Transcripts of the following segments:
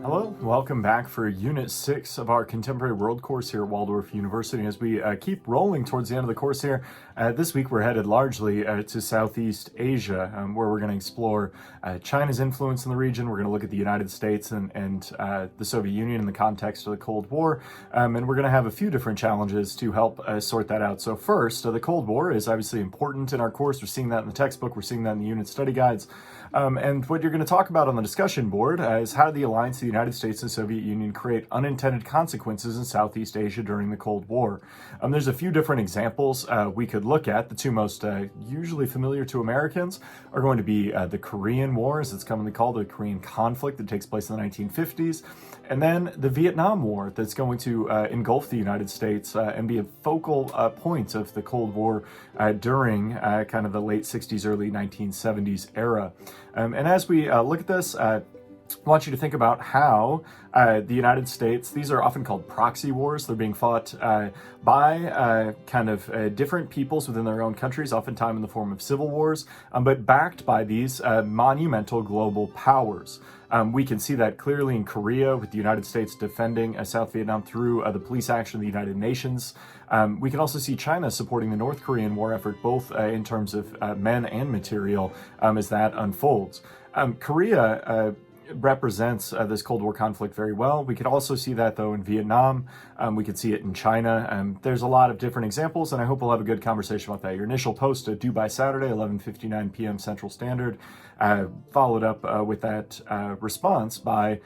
Hello, welcome back for Unit 6 of our Contemporary World course here at Waldorf University. As we keep rolling towards the end of the course here, this week we're headed largely to Southeast Asia, where we're going to explore China's influence in the region. We're going to look at the United States and the Soviet Union in the context of the Cold War, and we're going to have a few different challenges to help sort that out. So first, the Cold War is obviously important in our course. We're seeing that in the textbook, we're seeing that in the unit study guides. And what you're going to talk about on the discussion board is how did the alliance of the United States and Soviet Union create unintended consequences in Southeast Asia during the Cold War. There's a few different examples we could look at. The two most usually familiar to Americans are going to be the Korean War, as it's commonly called, the Korean conflict that takes place in the 1950s, and then the Vietnam War that's going to engulf the United States and be a focal point of the Cold War during kind of the late 60s, early 1970s era. And as we look at this, I want you to think about how the United States, these are often called proxy wars. They're being fought by different peoples within their own countries, oftentimes in the form of civil wars, but backed by these monumental global powers. We can see that clearly in Korea with the United States defending South Vietnam through the police action of the United Nations. We can also see China supporting the North Korean war effort, both in terms of men and material, as that unfolds. Korea represents this Cold War conflict very well. We could also see that, though, in Vietnam. We could see it in China. There's a lot of different examples, and I hope we'll have a good conversation about that. Your initial post due by Saturday, 11:59 p.m. Central Standard, followed up with that response by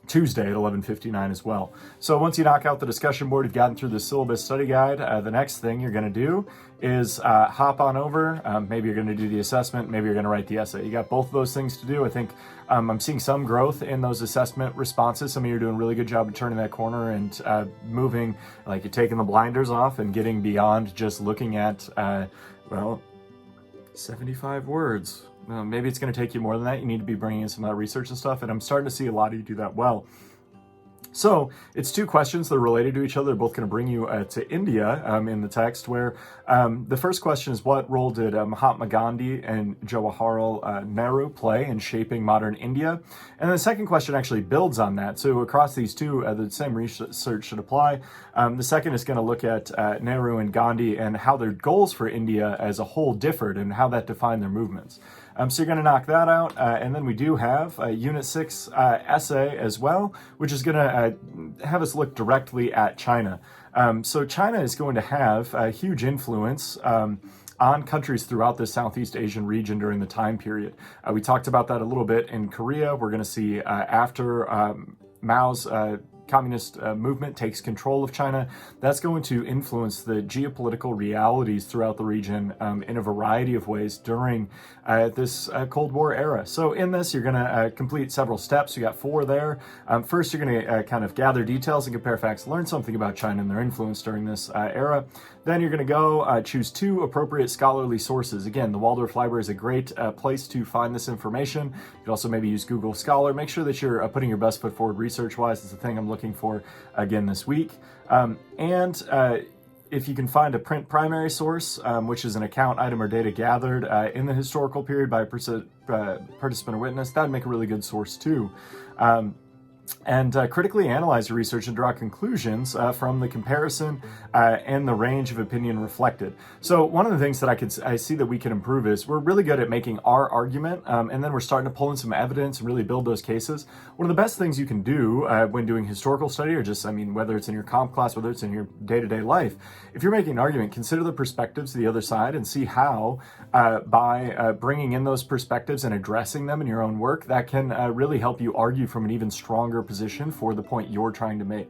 Tuesday at 11:59 as well. So once you knock out the discussion board, you've gotten through the syllabus study guide, the next thing you're going to do is hop on over. Maybe you're going to do the assessment, maybe you're going to write the essay. You got both of those things to do. I think I'm seeing some growth in those assessment responses. Some of you are doing a really good job of turning that corner and moving, like you're taking the blinders off and getting beyond just looking at, 75 words. Maybe it's going to take you more than that. You need to be bringing in some research and stuff, and I'm starting to see a lot of you do that well. So it's two questions that are related to each other. They're both going to bring you to India in the text, where the first question is, what role did Mahatma Gandhi and Jawaharlal Nehru play in shaping modern India? And the second question actually builds on that. So across these two, the same research should apply. The second is going to look at Nehru and Gandhi and how their goals for India as a whole differed and how that defined their movements. So you're going to knock that out, and then we do have a Unit 6 essay as well, which is going to have us look directly at China. So China is going to have a huge influence on countries throughout the Southeast Asian region during the time period. We talked about that a little bit in Korea. We're going to see after Mao's communist movement takes control of China, that's going to influence the geopolitical realities throughout the region in a variety of ways during this Cold War era. So in this, you're going to complete several steps. You got 4 there. First, you're going to kind of gather details and compare facts, learn something about China and their influence during this era. Then you're going to go choose 2 appropriate scholarly sources. Again, the Waldorf Library is a great place to find this information. You can also maybe use Google Scholar. Make sure that you're putting your best foot forward research-wise. It's the thing I'm looking for again this week. If you can find a print primary source, which is an account, item, or data gathered in the historical period by a participant or witness, that'd make a really good source too. And critically analyze your research and draw conclusions from the comparison and the range of opinion reflected. So one of the things that I see that we can improve is we're really good at making our argument, and then we're starting to pull in some evidence and really build those cases. One of the best things you can do when doing historical study, or just, whether it's in your comp class, whether it's in your day-to-day life, if you're making an argument, consider the perspectives of the other side and see how by bringing in those perspectives and addressing them in your own work, that can really help you argue from an even stronger position for the point you're trying to make.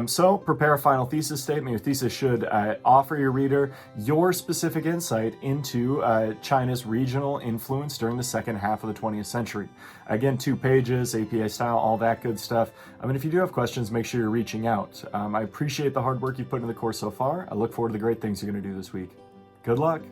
So prepare a final thesis statement. Your thesis should offer your reader your specific insight into China's regional influence during the second half of the 20th century. Again, 2 pages, APA style, all that good stuff. If you do have questions, make sure you're reaching out. I appreciate the hard work you've put into the course so far. I look forward to the great things you're going to do this week. Good luck.